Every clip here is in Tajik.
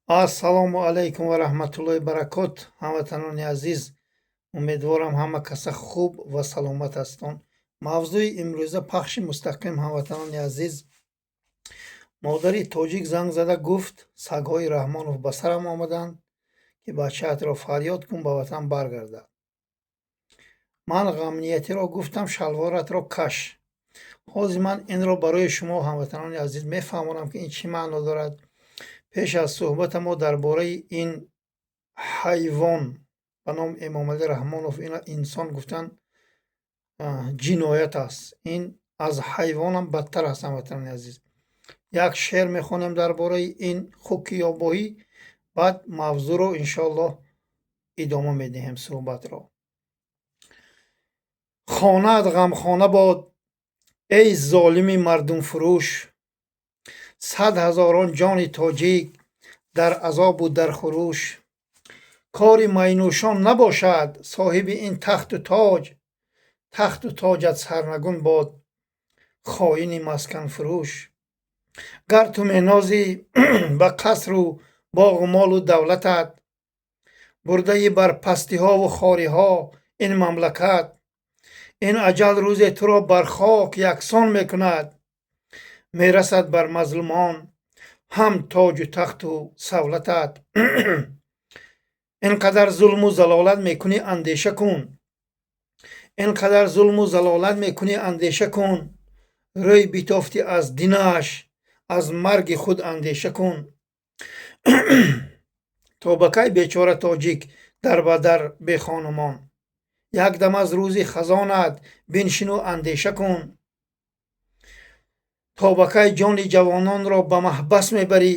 ассалому алайкум ва раҳматуллоҳи баракот. Ҳамватанони азиз, умедворам ҳама каса хуб ва саломат ҳастон. мавзӯи имрӯза пахши мустақим. ҳамватанони азиз, модари тоҷик занг зада гуфт сагҳои раҳмонов ба сарам омаданд ки бачаатро фарёд кун, ба ватан баргардад. ман ғамниятиро гуфтам шалворатро каш. ҳозир ман инро барои шумо ҳамватанони азиз мефаҳмонам ки ин чӣ маъно дорад. пеш аз суҳбата мо дар бораи ин ҳайвон ба номи эмомалӣ раҳмонов, ин инсон гуфтан ҷиноят аст. ин аз ҳайвонам бадтар аст. ҳамватанони азиз, як шеър мехонем дар бораи ин хуки ёбоҳӣ, баъд мавзӯъро иншоаллоҳ идома медиҳем суҳбатро. хонаат ғамхона бод, эй золими мардумфурӯш. 100 000 ҷони тоҷик дар азобу дар хуруш. кори майнӯшон набошад соҳиби ин тахту тоҷ. тахту тоҷат сарнагун бод, хоини масканфурӯш. гар ту менозӣ ба қасру боғу молу давлатат, бурдаи бар пастиҳову хориҳо ин мамлакат. ин аҷал рӯзе туро бар хок яксон мекунад. мерасад бар мазлумон ҳам тоҷу тахту савлатат. ин қадар зулму залолат мекунӣ андеша кун. ин қадар зулму залолат мекунӣ андеша кун. рӯй битофтӣ аз динаш, аз марги худ андеша кун. то ба кай бечора тоҷик дар ба дар бехонумон. якдам аз рӯзи хазонат биншину андеша кун. то ба кай ҷони ҷавононро ба маҳбас мебарӣ.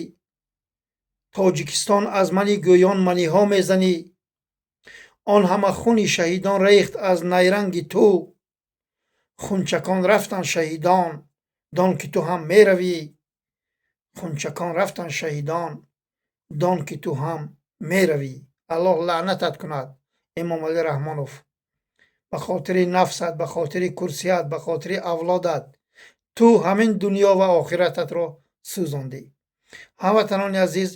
тоҷикистон аз мани гӯён маниҳо мезанӣ. он ҳама хуни шаҳидон рехт аз найранги ту. хунчакон рафтанд шаҳидон, дон ки ту ҳам меравӣ. хунчакон рафтанд шаҳидон, дон ки ту ҳам меравӣ. аллоҳ лаънатат кунад эмомалӣ раҳмонов. ба хотири нафсат, ба хотири курсият, ба хотири авлодат ту ҳамин дунё ва охирататро сӯзондӣ. ҳамватанони азиз,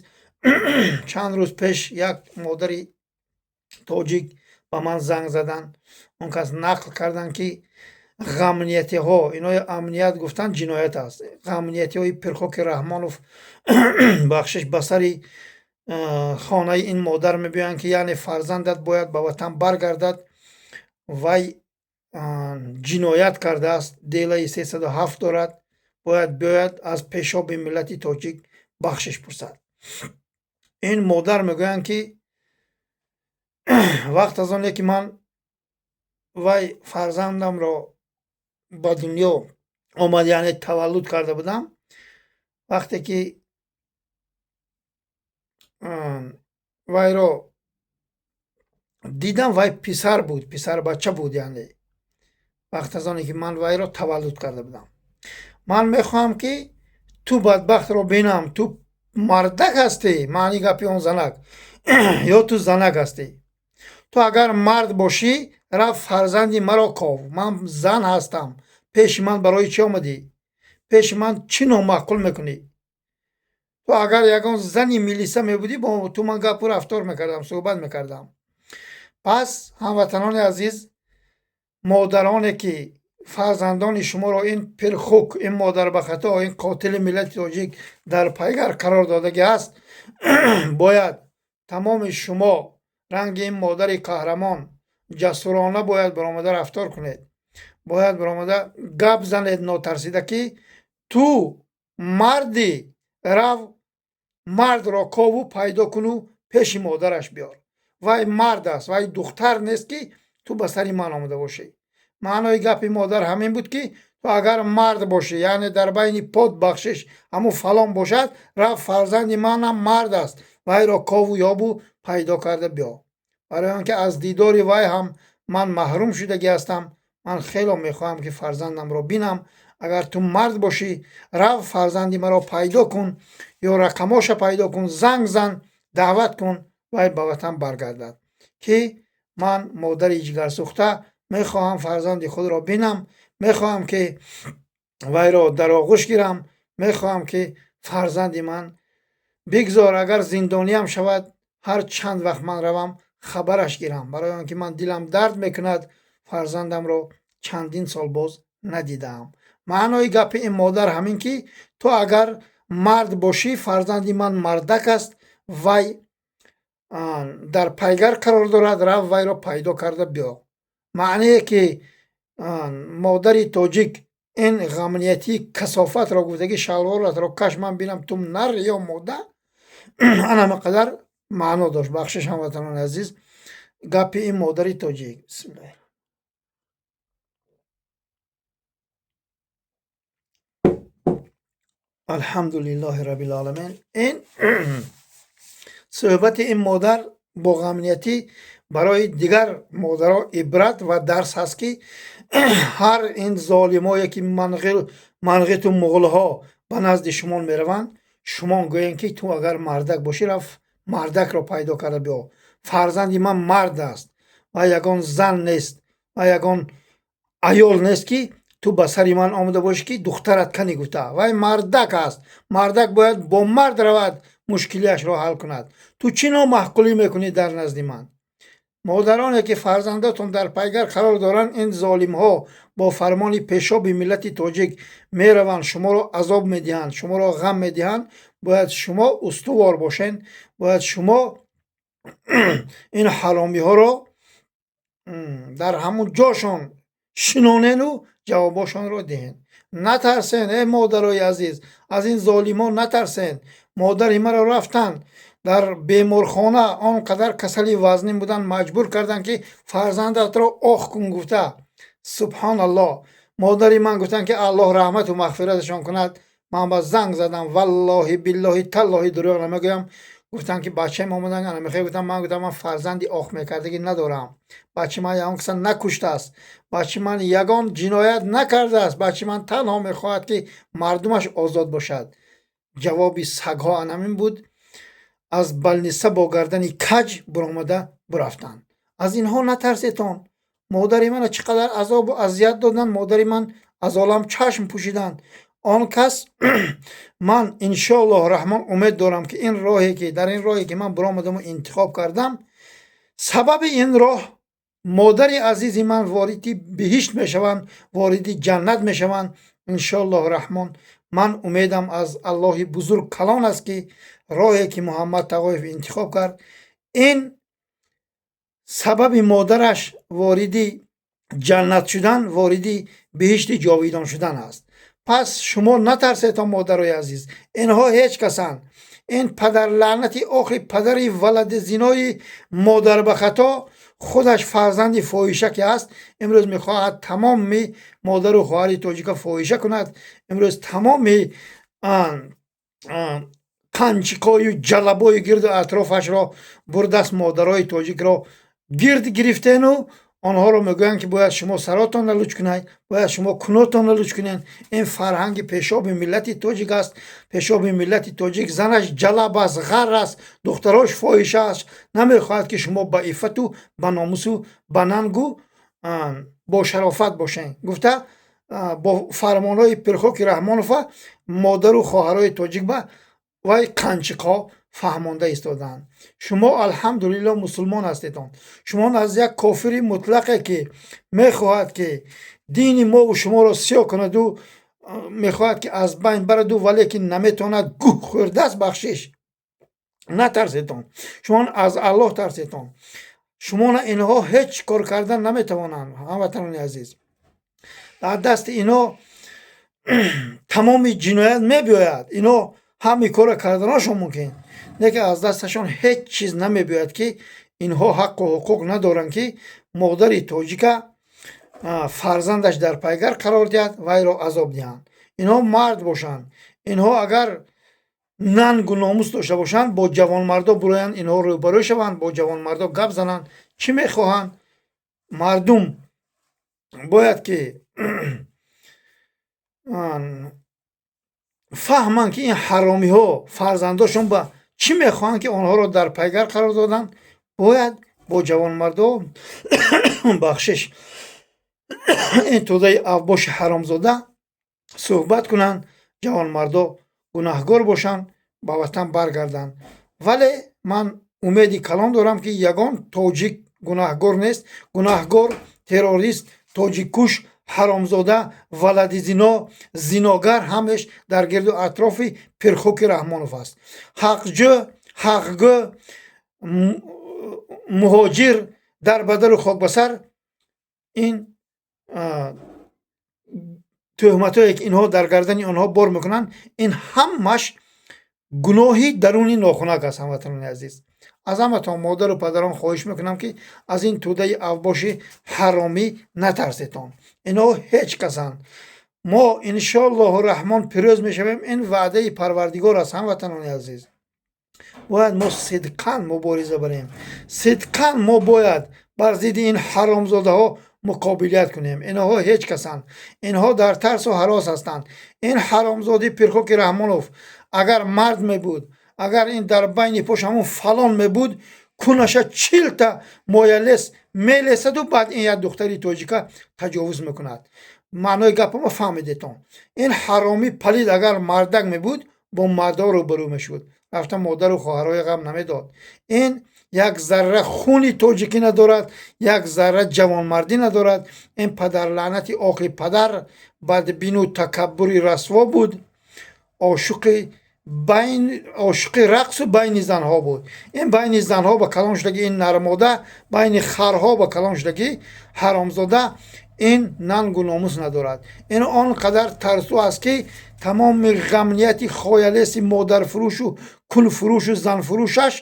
чанд рӯз пеш як модари тоҷик ба ман занг заданд. он кас нақл карданд ки ғамниятиҳо, инои амният гуфтан ҷиноят аст. ғамниятиҳои пирхоки раҳмонов бахшиш ба сари хонаи ин модар мебиёянд ки яъне фарзандат бояд ба ватан баргардад. вай ҷиноят кардааст, делаи 307 дорад, бояд биёяд аз пешоби миллати тоҷик бахшиш пурсад. ин модар мегӯянд ки вақт аз оне ки ман вай фарзандамро ба дунё омад, яъне таваллуд карда будам, вақте ки вайро дидам, вай писар буд, писарбача буд. яъне вақт аз оне ки ман вайро таваллуд карда будам. ман мехоҳам ки ту бадбахтро бинам, ту мардак ҳастӣ, маъни гапи он занак, ё ту занак ҳастӣ. ту агар мард бошӣ, рафт фарзанди маро ков. ман зан ҳастам, пеши ман барои чӣ омадӣ? пеши ман чӣ номаъқул мекунӣ? ту агар ягон зани милиса мебудӣ, бо ту ман гапу рафтор мекардам, суҳбат мекардам. пас ҳамватанони азиз, модароне ки фарзандони шуморо ин пирхук, ин модарбахато, ин қотили миллати тоҷик дар пайгар қарор додагӣ аст, бояд тамоми шумо ранги ин модари қаҳрамон ҷасурона бояд баромада рафтор кунед. бояд баромада гап занед нотарсида ки ту мардӣ, рав мардро кову пайдо куну пеши модараш биёр. вай мард аст, вай духтар нест ки ту ба сари ман омада бошӣ. маънои гапи модар ҳамин буд ки ту агар мард бошӣ, яъне дар байни под бахшиш ҳамун фалон бошад, рафт фарзанди манам мард аст, вайро кову ёбу пайдо карда биё. барои он ки аз дидори вай ҳам ман маҳрум шудагӣ ҳастам, ман хело мехоҳам ки фарзандамро бинам. агар ту мард бошӣ, рав фарзанди маро пайдо кун, ё рақамоша пайдо кун, занг зан, даъват кун, вай ба ватан баргардад. ки ман модари ҷигарсӯхта мехоҳам фарзанди худро бинам, мехоҳам ки вайро дар оғӯш гирам, мехоҳам ки фарзанди ман بگذار اگر زندانیم شود هر چند وقت من روم خبرش گیرم، برای آنکه من دلم درد میکند فرزندم را چندین سال باز ندیدم. معنای گپ این مادر همین که تو اگر مرد باشی فرزندی من مردک است، وی در пайгар қарор дорад, рав вайро пайдо карда биё. маънае ки модари тоҷик ин ғамнияти касофатро гуфтаги шалворатро каш ман бинам ту нар ё мода анамақадар маъно дошт. бахшиш ҳамватанони азиз, гапи ин модари тоҷик. бисмиллаҳ. алҳамдулиллоҳи раббил аламин. ин суҳбати ин модар бо ғамнияти барои дигар модаро ибрат ва дарс ҳаст ки ҳар ин золимое ки манғиту муғулҳо ба назди шумо мераванд, шумо гӯян ки ту агар мардак бошӣ раф мардакро пайдо карда биё. фарзанди ман мард аст ва ягон зан нест ва ягон аёл нест ки ту ба сари ман омада бошӣ ки духтарат кани гуфта. вай мардак аст. мардак бояд бо мард равад, мушкилиашро ҳал кунад. ту чӣ номаҳқулӣ мекунӣ дар назди ман? модароне ки фарзандатон дар пайгар қарор доранд, ин золимҳо бо фармони пешоби миллати тоҷик мераванд, шуморо азоб медиҳанд, шуморо ғам медиҳанд. бояд шумо устувор бошен, бояд шумо ин ҳаромиҳоро дар ҳамун ҷошон шинонену ҷавобошонро диҳен. натарсен эй модарои азиз, аз ин золимон натарсен. модари маро рафтанд дар беморхона он қадар касали вазнин буданд, маҷбур карданд ки фарзандатро ох кун гуфта. субҳаналлоҳ. модари ман гуфтанд ки аллоҳ раҳмату мағфираташон кунад. ман ба занг задам, валлоҳи биллоҳи таллоҳи дурӯғ намегӯям. гуфтанд ки бачаам омадан намехоҳӣ? гуфтам ман фарзанди ох мекардагӣ надорам. бачаи ман ягон каса накуштааст. бачаи ман ягон ҷиноят накардааст. бачаи ман танҳо мехоҳад ки мардумаш озод бошад. ҷавоби сагҳо анамин буд. аз балниса бо гардани каҷ буромада бурафтанд. аз инҳо натарсетон. модари мана чӣ қадар азобу азият доданд. модари ман аз олам чашм пӯшиданд. он кас ман иншоаллоҳ раҳмон умед дорам ки ин роҳе ки дар ин роҳе ки ман буромадаму интихоб кардам, сабаби ин роҳ модари азизи ман вориди биҳишт мешаванд, вориди ҷаннат мешаванд. иншоаллоҳ раҳмон ман умедам аз аллоҳи бузург калон аст ки роҳе ки муҳаммад тағоев интихоб кард, ин сабаби модараш вориди ҷаннат шудан, вориди биҳишти ҷовидон шудан аст. пас шумо натарсетон модарои азиз. инҳо ҳеҷ касанд. ин падарлаънати охи падари валади зинои модарбахато худаш фарзанди фоҳишаке аст. имрӯз мехоҳад тамоми модару хоҳари тоҷика фоҳиша кунад. имрӯз тамоми қанчикою ҷалабои гирду атрофашро бурдаст модарои тоҷикро гирд гирифтену онҳоро мегӯянд ки бояд шумо саротонро луч кунед, бояд шумо кунотонро луч кунед. ин фарҳанги пешоби миллати тоҷик аст. пешоби миллати тоҷик занаш ҷалаб аст, ғар аст, духтарош фоҳиша аст. намехоҳад ки шумо ба иффату ба номусу ба нангу бо шарофат бошед. гуфта бо фармонҳои пирхоки раҳмонова модару хоҳарои тоҷик ба вай қанчиқҳо фаҳмонда истоданд. шумо алҳамдулиллоҳ мусулмон ҳастедон. шумо аз як кофири мутлақе ки мехоҳад ки дини мову шуморо сиёҳ кунаду мехоҳад ки аз байн бараду, вале ки наметавонад гӯҳ хӯрдаст бахшиш. натарсетон. шумо аз аллоҳ тарсетон. шумона инҳо ҳеҷ кор кардан наметавонанд. ҳамватанони азиз, дар дасти инҳо тамоми ҷиноят мебиёяд. инҳо ҳами кора карданашон мумкин, лекин аз дасташон ҳеҷ чиз намебиёяд ки инҳо ҳаққу ҳуқуқ надоранд ки модари тоҷика фарзандаш дар пайгар қарор диҳад, вайро азоб диҳанд. инҳо мард бошанд. инҳо агар нангу номус дошта бошанд, бо ҷавонмардо буроянд, инҳо рӯбарӯ шаванд, бо ҷавонмардо гап зананд. чӣ мехоҳанд? мардум бояд ки фаҳманд ки ин ҳаромиҳо фарзандошон ба чӣ мехоҳанд ки онҳоро дар пайгар қарор доданд. бояд бо ҷавонмардо бахшиш ин тӯдаи авбоши ҳаромзода суҳбат кунанд. ҷавонмардо гунаҳгор бошанд, ба ватан баргарданд. вале ман умеди калон дорам ки ягон тоҷик гунаҳгор нест. гунаҳгор, террорист, тоҷиккуш, ҳаромзода, валади зино, зиногар ҳамеш дар гирду атрофи Пирхоки Раҳмонов аст. ҳақҷӯ, ҳақгӯ, муҳоҷир дар бадару хокбасар, ин тӯҳматое ки инҳо дар гардани онҳо бор мекунанд, ин ҳамаш гуноҳи даруни нохунак аст. ҳамватанони азиз, аз ҳаматон модару падарон хоҳиш мекунам ки аз ин тӯдаи авбоши ҳаромӣ натарсетон. инҳо ҳеҷ касанд. мо иншоаллоҳу раҳмон пирӯз мешавем. ин ваъдаи парвардигор аст. ҳамватанони азиз, бояд мо сидқан мубориза барем. сидқан мо бояд бар зидди ин ҳаромзодаҳо муқобилият кунем. инҳо ҳеҷ касанд. инҳо дар тарсу ҳарос ҳастанд. ин ҳаромзоди Пирхоки Раҳмонов агар мард мебуд, агар ин дар байни пош ҳамун фалон мебуд, кунаша 40 та моялес мелесаду баъд ин як духтари тоҷика таҷовуз мекунад. маънои гапамо фаҳмидетон. ин ҳаромӣ палид агар мардак мебуд, бо мардо рӯбарӯ мешуд. рафта модару хоҳарҳои ғам намедод. ин як зарра хуни тоҷикӣ надорад, як зарра ҷавонмардӣ надорад. ин падарлаънати оқи падар бадбину такаббури расво буд. ошуқи рақсу байни занҳо буд. ин байни занҳо ба калон шудагӣ ин нармода, байни харҳо ба калон шудагӣ ҳаромзода, ин нангу номус надорад. ин он қадар тарсу аст ки тамоми ғамнияти хоялеси модарфурӯшу кулфурӯшу занфурӯшаш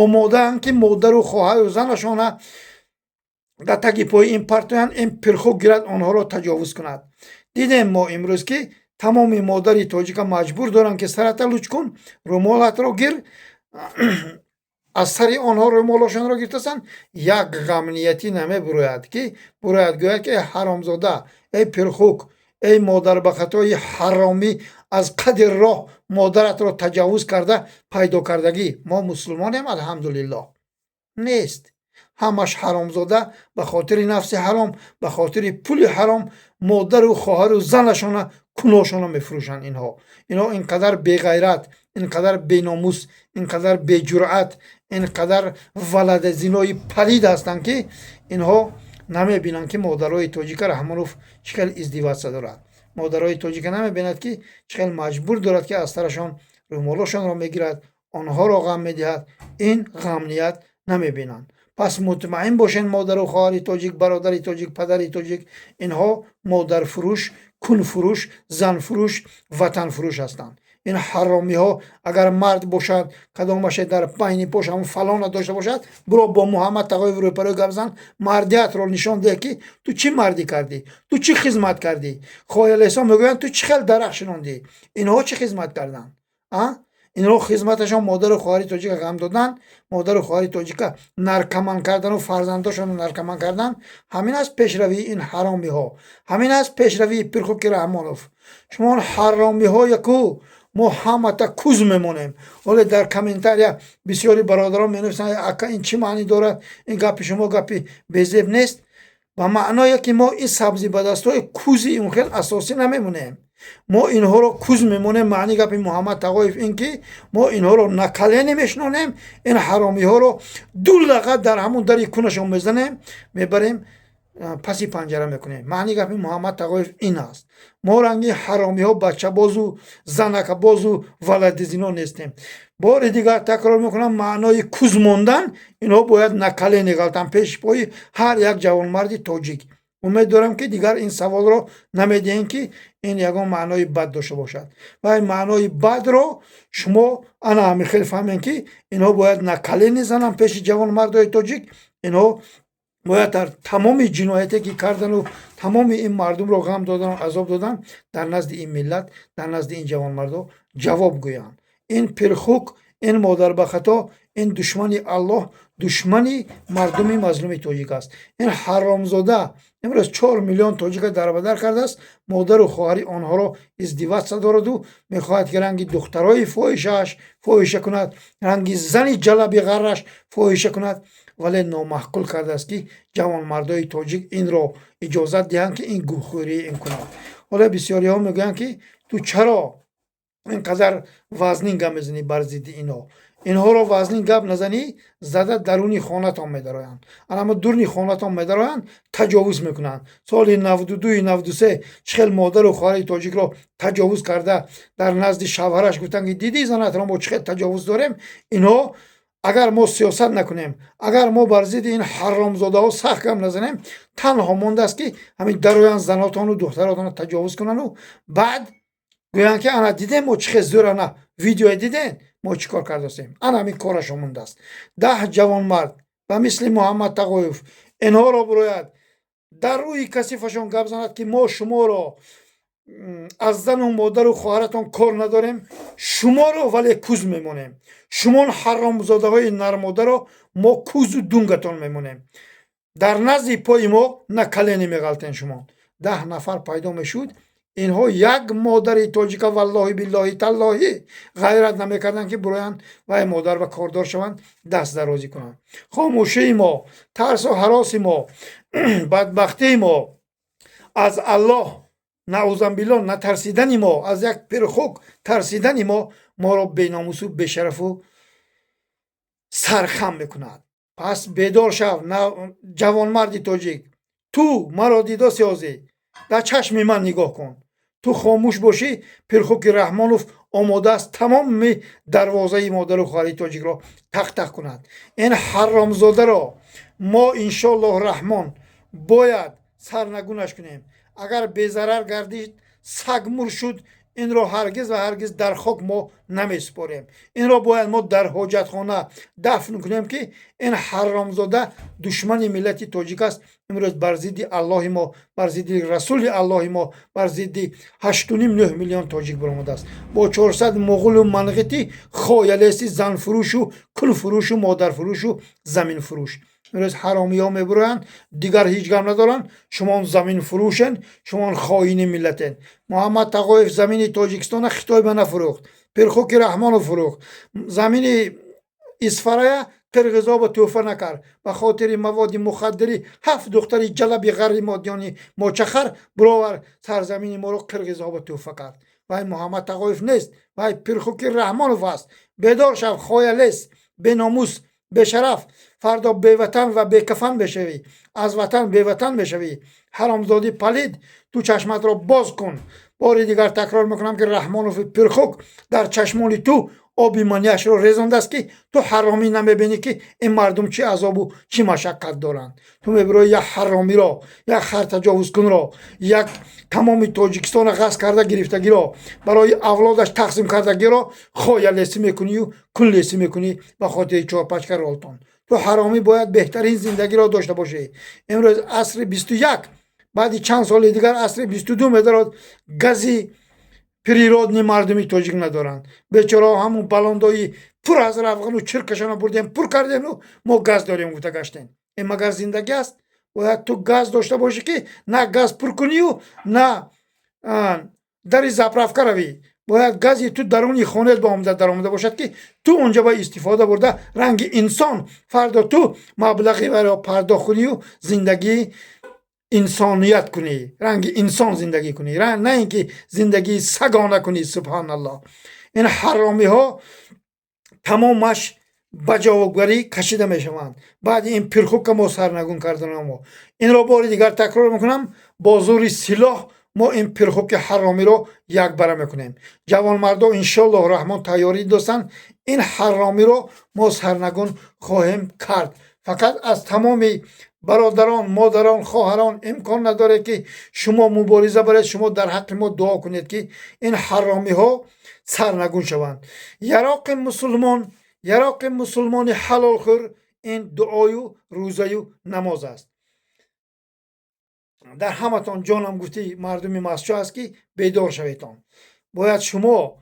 омодаанд ки модару хоҳару занашона дар таги пои ин партоянд. ин Пирхок гирад онҳоро таҷовуз кунад. дидем мо имрӯз ки тамоми модари тоҷика маҷбур доранд ки сарата луч кун, рӯмолатро гир. аз сари онҳо рӯмолашонро гиртасанд. як ғамниятӣ намебурояд ки бурояд гӯяд ки ҳаромзода, эй Пирхок, эй модарбахатои ҳаромӣ, аз қадри роҳ модаратро таҷовуз карда пайдо кардагӣ. мо мусулмонем алҳамдулиллоҳ. нест. ҳамаш ҳаромзода ба хотири нафси ҳаром, ба хотири пули ҳаром модару хоҳару занашона куношона мефурӯшанд. инҳо инқадар беғайрат, инқадар беномус, инқадар беҷуръат, инқадар валадазинои палид ҳастанд ки инҳо намебинанд ки модарои тоҷика Раҳмонов чӣ хел издивоҷ дорад. модарои тоҷика намебинад ки чӣ хел маҷбур дорад ки аз сарашон рӯмолашонро мегирад, онҳоро ғам медиҳад. ин ғамният намебинанд. пас мутмаин бошед модару хоҳари тоҷик, бародари тоҷик, падари тоҷик, инҳо модарфурӯш, кунфурӯш, занфурӯш, ватанфурӯш ҳастанд. ин ҳаромиҳо агар мард бошад, кадомаше дар байни пош ҳамун фалона дошта бошад, биро бо Муҳаммад Тағоев рӯпарӯ гап зан, мардиятро нишон деҳ ки ту чӣ мардӣ кардӣ, ту чӣ хизмат кардӣ. хоялеҳсо мегӯянд ту чӣ хел дарахшинондӣ. инҳо чӣ хизмат карданд? инҳо хизматашон модару хоҳари тоҷика ғам додан, модару хоҳари тоҷика наркоман кардану фарзандашонро наркоман кардан. ҳамин аст пешравии ин ҳаромиҳо. ҳамин аст пешравии Пирхоки Раҳмонов. шумо ҳаромиҳо яку мо ҳамата куз мемонем. оле дар комментария бисёри бародарон менависанд, ака ин чӣ маънӣ дорад, ин гапи шумо гапи безеб нест. ба маъное ки мо ин сабзи ба дастҳои кузи он хел асосӣ намемонем. мо инҳоро куз мемонем. маъни гапи Муҳаммад Тағоев ин ки мо инҳоро накалени мешинонем, ин ҳаромиҳоро дуллаға дар ҳамун дари кунашон мезанем, мебарем паси панҷара мекунем. маъни гапи Муҳаммад Тағоев ин аст. мо ранги ҳаромиҳо бачабозу занакабозу валадизино нестем. бори дигар такрор мекунам, маънои куз мондан инҳо бояд накалени ғалтанд пеши пои ҳар як ҷавонмарди тоҷик. умед дорам ки дигар ин саволро намедиҳем ки ин ягон маънои бад дошта бошад. ва ин маънои бадро шумо ана ҳамин хел фаҳмем ки инҳо бояд накалени зананд пеши ҷавонмардои тоҷик. инҳо бояд дар тамоми ҷинояте ки кардану тамоми ин мардумро ғам додану азоб додан, дар назди ин миллат, дар назди ин ҷавонмардо ҷавоб гӯянд. ин Пирхок, ин модарбахато, ин душмани Аллоҳ, душмани мардуми мазлуми тоҷик аст. ин ҳаромзода имрӯз 4 миллион тоҷика дарбадар кардааст. модару хоҳари онҳоро издивоҷ дораду мехоҳад ки ранги духтарои фоҳишааш фоҳиша кунад, ранги зани ҷалаби ғарраш фоҳиша кунад. вале номаҳқул кардааст ки ҷавонмардои тоҷик инро иҷозат диҳанд ки ин гулхӯрӣ ин кунад. ҳоло бисёриҳо мегӯянд ки ту чаро اینقدر وزنین گپ میزنی بر ضد اینا. اینها رو وزنین گپ نزنی زده درونی خانتان میدارن. اما درونی خانتان میدارن تجاوز میکنن. سال 92 93 چخل مادر و خواهر تاجیک رو تجاوز کرده در نزد شوهرش گفتن که دیدی زنت رو ما چخل تجاوز داریم. اینها اگر ما سیاست نکنیم، اگر ما بر ضد این حرامزاده ها سخت گپ نزنیم، تنها مونده است که همین درویان زناتان و دختراتان تجاوز کنن و بعد گویان که انا دیدین ما چه زور انا ویدیو دیدین ما چیکار کرده استیم. انا همین کارش مونده است. 10 جوان مرد و مثل محمد تقویف اینها را باید در روی کثیفشان گپ زند که ما شما را از زن و مادر و خواهرتان کار نداریم، شما رو ولی کوز میمونیم، شما حرامزاده های نرماده رو ما کوز و دونگتان میمونیم، در نزد پای ما نکله نمیغلطین. شما 10 نفر پیدا میشد. اینها یک مادر تاجیکا والله بالله تالله غیرت نمیکردن که براین و مادر و کاردار شوند دست درازی کنند. خاموشی ما، ترس و هراس ما، بدبختی ما، از الله نعوذ بالله نترسیدن ما، از یک پرخوک ترسیدن ما را بیناموس و بشرف و سرخم میکند. پس بیدار شو جوان مردی تاجیک، تو مرا دیدا سیازی در چشم من نگاه کن. تو خاموش باشی پرخوک رحمانوف آماده است تمام دروازه مادر و خواهر تاجیک را تق تق کند. این حرامزاده را ما انشالله رحمان باید سرنگونش کنیم. اگر بی‌ضرر گردید سگمور شد، این را هرگز و هرگز در خاک ما نمیسپاریم. این را باید ما در حاجتخانه دفن کنیم که این حرامزاده دشمن ملت تاجیک است. امروز بر ضد الله ما، بر ضد رسول الله ما، بر ضد 8.9 میلیون تاجیک برآمده است. با 400 مغول و منقطی خایلیستی زن فروش و کل فروش و مادر فروش و زمین فروش. امروز حرامی ها میبرن دیگر هیچ گم ندارن. شما زمین فروشن، شما خائن ملتن. محمد تقویف زمین تاجیکستان خطای به نفروخت، پرخوک رحمان فروخت. زمین اسفرایه قرغزا با توفه نکرد به خاطر مواد مخدری. 7 دختری جلبی غری مادیانی ماچخر براور سرزمین ما رو قرغزا با توفه کرد. و محمد تقویف نیست، و پرخوک رحمان است. بیدار شو خایلیس، به ناموس، به شرف. فردا به وطن و به کفن بشوی، از وطن به وطن بشوی. حرامزادی پلید، تو چشمت را باز کن. بار دیگر تکرار میکنم که رحمانوف پرخوک در چشمان تو آبی منیش رو ریزنده است که تو حرامی نمیبینی که این مردم چی عذاب و چی مشقت دارند. تو میبرای یک حرامی را، یک خر تجاوز کن را، یک تمام تاجیکستان غصب کرده گرفتگی را برای اولادش تقسیم کردگی را خایلیسی میکنی و کلیسی میکنی به خاطر چارپچک رالتان. تو حرامی باید بهترین زندگی را داشته باشی. امروز عصر 21 بعد چند سال دیگر عصر 22 میدارد گزی پریرودنی مردمی تاجیک ندارند. بیچاره همون بلندایی پر از رفغان و چرکشان بردیم پر کردیم و ما گاز داریم گفته گشتیم. این مگر زندگی است؟ باید تو گاز داشته باشی که نه گاز پر کنی و نه دری زپرفکه روی. باید گازی تو درونی خانه با آمده در آمده باشد که تو اونجا با استفاده برده رنگ انسان فردا تو مبلغی برای پرداخت کنی و زندگی انسانیت کنی، رنگ انسان زندگی کنی، نه اینکه زندگی سگانه کنی. سبحان الله. این حرامی ها تمامش بجاوگری کشیده می شوند. بعد این پرخوک ما سرنگون کردن ما. این را بار دیگر تکرار میکنم، با زور سلاح ما این پرخوک حرامی رو یک بره میکنیم. جوان مردا انشالله رحمان تیاری داشتن این حرامی رو ما سرنگون خواهیم کرد. فقط از تمام برادران، مادران، خواهران امکان نداره که شما مبارزه برید، شما در حق ما دعا کنید که این حرامی ها سرنگون شوند. یراق مسلمان حلال خور این دعای و روزه و نماز است. در همتان جانم گفتی مردم مسجد است که بیدار شویتان. باید شما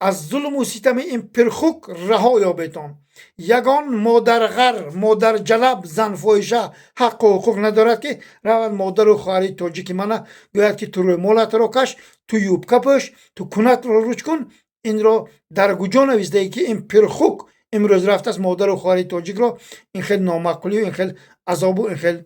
از ظلم و ستم این پرخوک رها یابیتان. یگان مادر غر، مادر جلب، زن فاحشه حق و حقوق ندارد که رود مادر و خواهر تاجیک منه گوید که تو روی مالت را کش، تو یوبکه پوش، تو کنت را روچ کن. این را در کجا نوشته ای که این پرخوک امروز رفته است مادر و خواهر تاجیک را این خیلی نامعقولی و این خیلی عذاب و این خیلی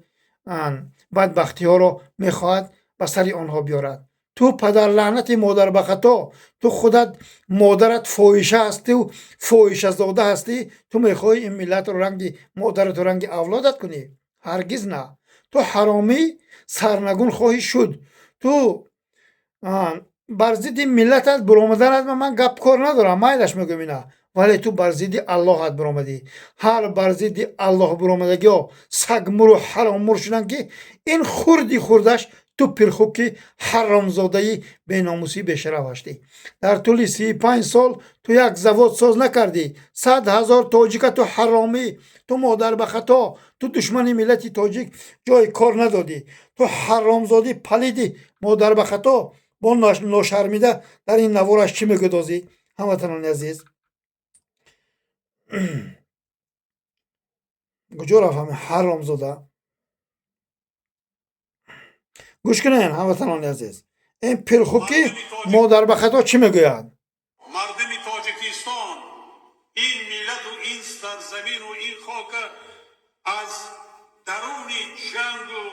بدبختی ها را میخواهد به سر آنها بیارد. تو پدر لعنتی مادر بخطا، تو خودت مادرت فاحشه هستی و فاحشه زاده هستی، تو میخوای این ملت رو رنگ مادرت و رنگ اولادت کنی؟ هرگز نه. تو حرامی سرنگون خواهی شد. تو بر ضد ملتت برآمدنت من گپ کار ندارم، مایلش میگم اینا، ولی تو بر ضد اللهت برآمدی. هر بر ضد الله برآمدگی ها سگ مرو حرام مر شدن که این خوردی خوردش تو پرخوکی حرامزاده بیناموسی بشرف هستی. در طول 35 سال تو یک زواد ساز نکردی. 100,000 تاجیک تو حرامی، تو مادر به خطا، تو دشمن ملت تاجیک جای کار ندادی. تو حرامزاده پلیدی مادر به خطا با ناشرمیده در این نوارش چی میگدازی؟ هموطنان عزیز کجا رفت حرام زاده؟ گوش کنین هموطنان عزیز، این پرخوکی مادر به خطا چی میگوید؟ مردم تاجیکستان، این ملت و این سرزمین و این خاک از درون جنگ و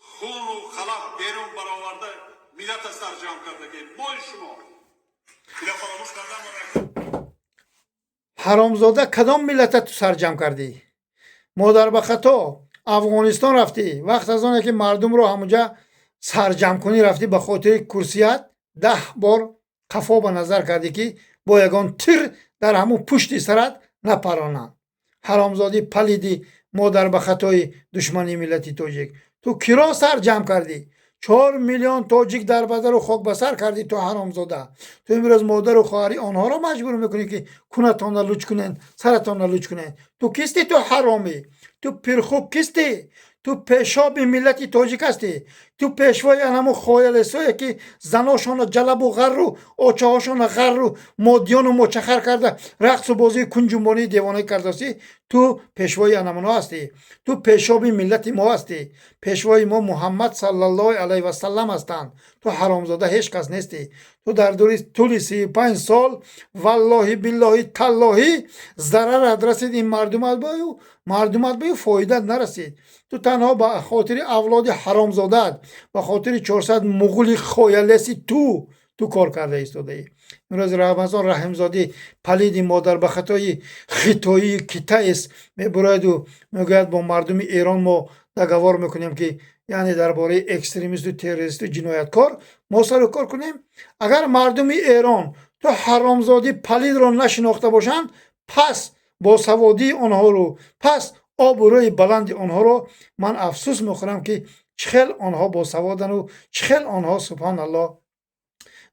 خون و خلاف بیرون برآورده ملت سرجم کرده که ما شما اینا فراموش کردن. حرامزاده کدام ملت تو سرجم کردی؟ مادر به خطا افغانستان رفتی، وقت از آنه که مردم رو همونجا سرجم کنی رفتی به خاطر کرسیت 10 بار قفا به نظر کردی که با یگان تیر در همون پشت سرت نپرانند. حرامزادی پلیدی مادر به خطای دشمنی ملتی تاجیک، تو کرا سرجم کردی؟ 4 میلیون تاجیک در بدر و خاک بسر کردی تو حرامزاده. تو امروز مادر و خواهری آنها را مجبور میکنی که کونتان را لوچ کنن، سرتان را لوچ کنن. تو کیستی؟ تو حرامی، تو پرخوب کیستی؟ تو پیشاب ملت تاجیک هستی؟ تو پیشوای انمو خایلسایی که زناشان جلب و غر رو آچه هاشان غر رو مادیان و مچخر کرده رقص و بازی کنجنبانی دیوانه کرده هستی. تو پیشوای انمونا هستی، تو پیشاب ملت ما هستی. پیشوای ما محمد صلی الله علیه و سلم هستند. تو حرامزاده هیچ کس نیستی. تو در طول 35 سال والله بالله تالله ضرر رسید این مردمت به فایده نرسید. تو تنها به خاطر اولاد حرامزاده، به خاطر 400 مغول خایلسی تو کار کرده ایستاده ای. امروز رمضان رحمزاده پلید مادر به خطای خطایی کیتایس میبراید و میگوید با مردم ایران ما دگوار میکنیم که یعنی درباره اکستریمیست و تروریست و جنایتکار ما سر کار کنیم. اگر مردم ایران تو حرامزادی پلید را نشناخته باشند، پس با سوادی آنها رو، پس آبروی بلند آنها رو من افسوس میخورم که چخل آنها با سوادن و چخل آنها سبحان الله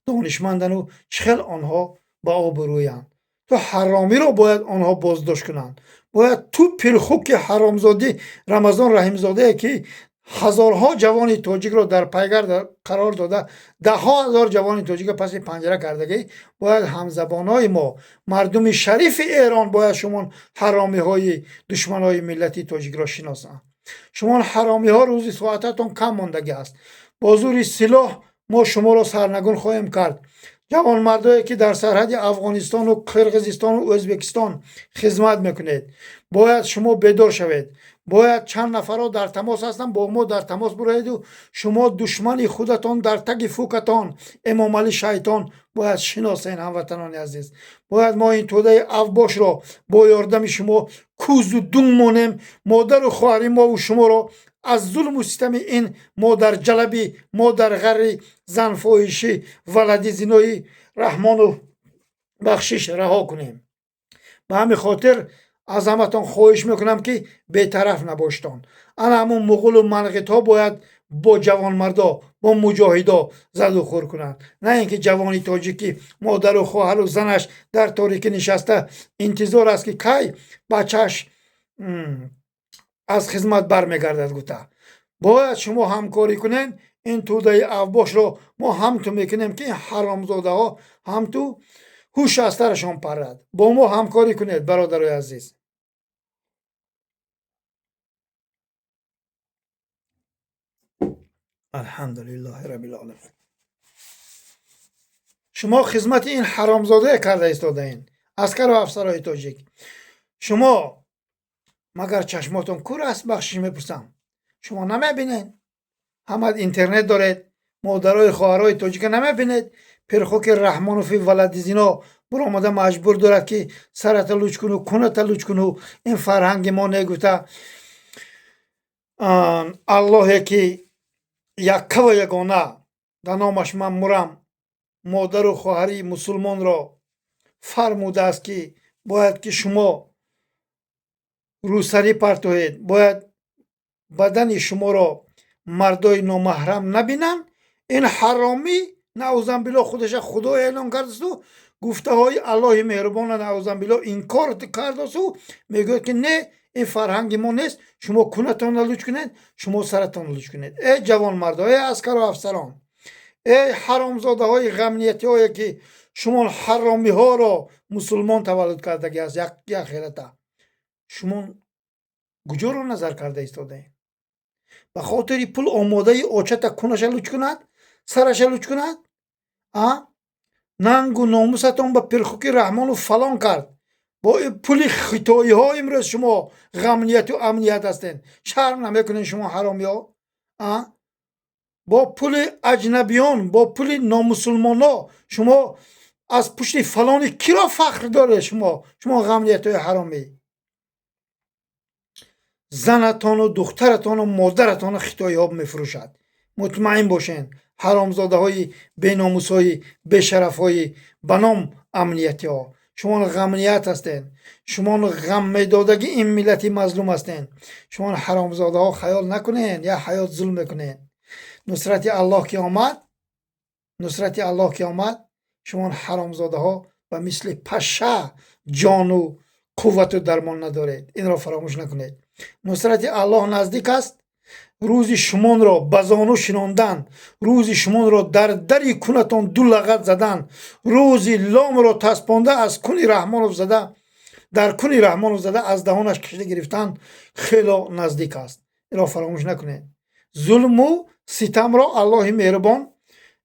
دانشمندن و چخل آنها با آبرویان. تو حرامی رو باید آنها بازداشت کنند. باید تو پرخوک حرامزاده رمضان رحیمزاده که هزارها جوان تاجیک رو در پیگر قرار داده، 10,000 جوان تاجیک پس پنجره کردگی، باید همزبانای ما مردم شریف ایران باید شما حرامی های دشمن های ملتی تاجیک را شناسند. شما حرامی ها روزی ساعتتون کم ماندگی است. با زور سلاح ما شما را سرنگون خواهیم کرد. جوان مردایی که در سرحد افغانستان و قرقیزستان و ازبکستان خدمت میکنید، باید شما بیدار شوید. باید چند نفر در تماس هستن با ما در تماس برید و شما دشمن خودتان در تگ فوکتان امام علی شیطان باید شناسین. هموطنان عزیز، باید ما این توده افباش را با یاردم شما کوز و دون مانیم. مادر و خواهر ما و شما را از ظلم و ستم این مادر جلبی، مادر غری، زن فاحشی، ولدی زینایی رحمان و بخشش رها کنیم. به همین خاطر از همتان خواهش میکنم که بی‌طرف نباشتان. انا همون مغول و منقط ها باید با جوان مردا، با مجاهدا زد و خور کنند، نه اینکه جوانی تاجیکی مادر و خواهر و زنش در تاریکی نشسته انتظار است که کی بچهش از خدمت برمیگردد. گوته باید شما همکاری کنین. این توده افباش رو ما هم تو میکنیم که این حرامزاده ها هم تو هوش از سرشان پرد. با ما همکاری کنید برادرای عزیز. الحمدلله رب العالمین. شما خدمت این حرامزاده کرده ایستاده این عسکر و افسرهای تاجیک. شما مگر چشماتون کور است؟ بخشش میپرسم. شما نمیبینین؟ همه اینترنت دارید، مادرای خواهرای توجیک نمیبینید پرخوک رحمانوفی ولدیزینا برو آمده مجبور دارد که سرت لوچ کنو کنت لوچ کنو این فرهنگ ما نگوته الله که یکه و یگانه در نامش من مرم مادر و خواهری مسلمان را فرموده است که باید که شما روسری پرتوید باید بدن شما را مردای نامحرم نبینن این حرامی نعوذن بالله خودش خدا اعلان کرده و گفته های الله مهربان نعوذن بالله انکار کرده و میگه که نه این فرهنگ ما نیست شما کنتان لوچ کنید شما سرتان لوچ کنید ای جوان مردا ای عسکر و افسران ای حرامزاده های غمنیتی هایی که شما حرامی ها را مسلمان تولد کرده است یک خیرته شما کجا را نظر کرده ایستاده به خاطر پول آماده آچت کنش لوچ کند سرش لوچ کند ننگ و ناموستان به پرخوک رحمان و فلان کرد با پول خطایی ها امروز شما غمنیت و امنیت هستین شرم نمیکنین شما حرامی ها با پول اجنبیان با پول نامسلمان ها شما از پشت فلان کی را فخر داره شما غمنیت های حرامی زنتان و دخترتان و مادرتان خطایی ها میفروشد مطمئن باشین حرامزاده های بیناموس های بشرف های بنام امنیتی ها شما غمنیت هستین شما غم میدادگی این ملتی مظلوم هستین شما حرامزاده ها خیال نکنین یا حیات ظلم میکنین نصرت الله که آمد شما حرامزاده ها و مثل پشه جان و قوت و درمان ندارید این را فراموش نکنید نصرت الله نزدیک است روزی شما را بزانو شناندن روزی شما را در دری کنتان دو لغت زدن روزی لام را تسپانده از کنی رحمانوف زده در کنی رحمانوف زده از دهانش کشیده گرفتن خیلی نزدیک است این را فراموش نکنید ظلم و ستم را الله مهربان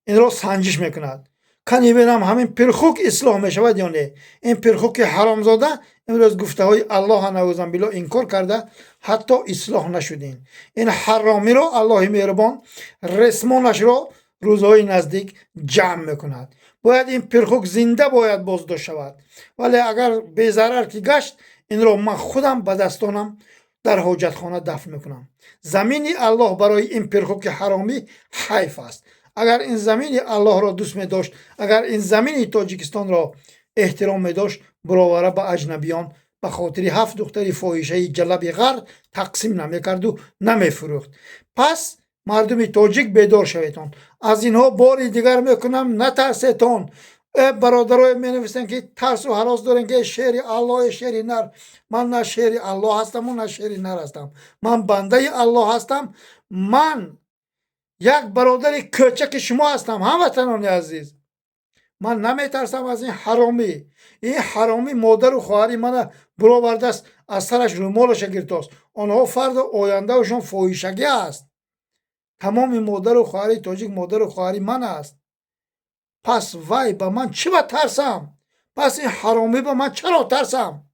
این را سنجش میکند کنی بینم همین پرخوک اصلاح میشود یا نه این پرخوک حرامزاده امروز گفته های الله نعوذ بالله انکار کرده حتی اصلاح نشدین این حرامی را الله مهربان رسمانش را روزهای نزدیک جمع میکند باید این پرخوک زنده باید بازداشت شود ولی اگر بی‌ضرر که گشت این را من خودم به دستانم در حاجتخانه دفن میکنم زمین الله برای این پرخوک حرامی حیف است اگر این زمین الله را دوست می داشت اگر این زمین تاجیکستان را احترام می داشت برابر به اجنبیان به خاطر 7 دختر فاحشه جلب غر تقسیم نمی کرد و نمی فروخت پس مردم تاجیک بیدار شویتان از اینها باری دیگر میکنم نترسیتان برادرای می نویسن که ترس و هراس دارن که شعر الله شعر نر من نه شعر الله هستم و نه شعر نر هستم من بنده الله هستم من یک برادر کوچک شما هستم هموطنان عزیز من نمیترسم از این حرامی مادر و خواهری من برآورده است از سرش رومالش گرفتاست آنها فرد آینده وشان فاحشگی است تمام مادر و خواهری تاجیک مادر و خواهری من است پس وای به من چی بترسم پس این حرامی به من چرا ترسم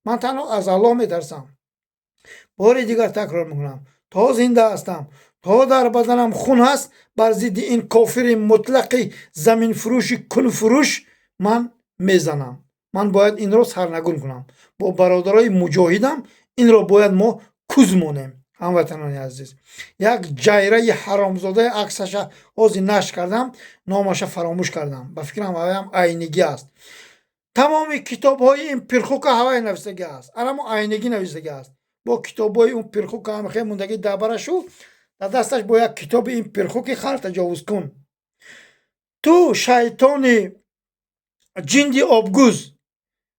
من تنها از الله میترسم باری دیگر تکرار میکنم تا زنده هستم تا در بدنم خون هست بر ضد این کافر مطلق زمین فروش کل فروش من میزنم من باید این را سرنگون کنم با برادرای مجاهدم این را باید ما کوزمونیم هموطنان عزیز یک جایره حرامزاده عکسش آزی نشر کردم نامش فراموش کردم به فکرم هوایم عینگی است تمام کتاب های این پرخوک هوای نویسگی است اما عینگی نویسگی است با کتاب های اون پرخوک هم خیلی موندگی دبرشو در دستش با یک کتاب این پرخوک خر تجاوز کن تو شیطان جندی آبگوز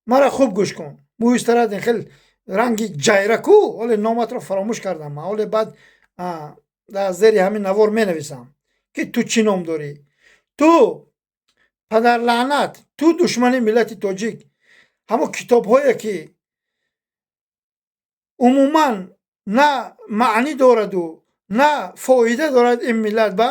مرا خوب گوش کن مویسترد این خیلی رنگی جایرکو حالا نامت را فراموش کردم حالا بعد در زیر همین نوار می نویسم که تو چی نام داری تو پدر لعنت تو دشمن ملت تاجیک همه کتاب هایی که عموما نه معنی دارد و نه فایده دارد این ملت به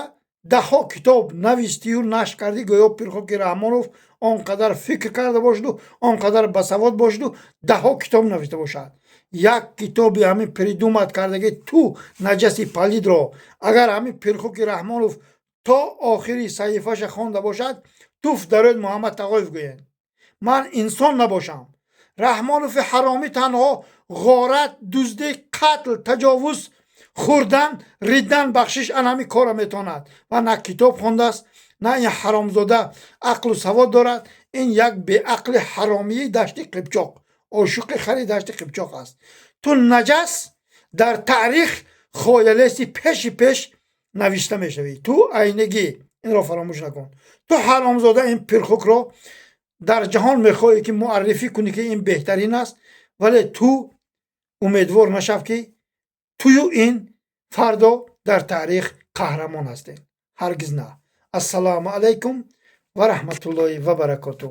10 کتاب نویستی و نشر کردی گویا پرخوک رحمانوف آنقدر فکر کرده باشد و آنقدر بسواد باشد و 10 کتاب نوشته باشد یک کتابی همین پریدومت کرده که تو نجسی پلید را اگر همین پرخوک رحمانوف تا آخری صحیفه‌اش خوانده باشد توف درود محمد تقایف گوین من انسان نباشم. رحمانوف حرامی تنها غارت، دزدی، قتل، تجاوز، خوردن، ریدن، بخشش انمی کار میتواند و نه کتاب خوانده است نه این حرامزاده عقل و سواد دارد. این یک به عقل حرامی دشت قبچاق، عاشق خری دشت قبچاق است. تو نجس در تاریخ خایلیستی پیش نوشته میشوی. تو عینگی این را فراموش نکن. تو حرامزاده این پرخوک را در جهان میخوای که معرفی کنی که این بهترین است، ولی تو امیدوار نشو که توی این فردا در تاریخ قهرمان هستی. هرگز نه. السلام علیکم و رحمت الله و برکاته.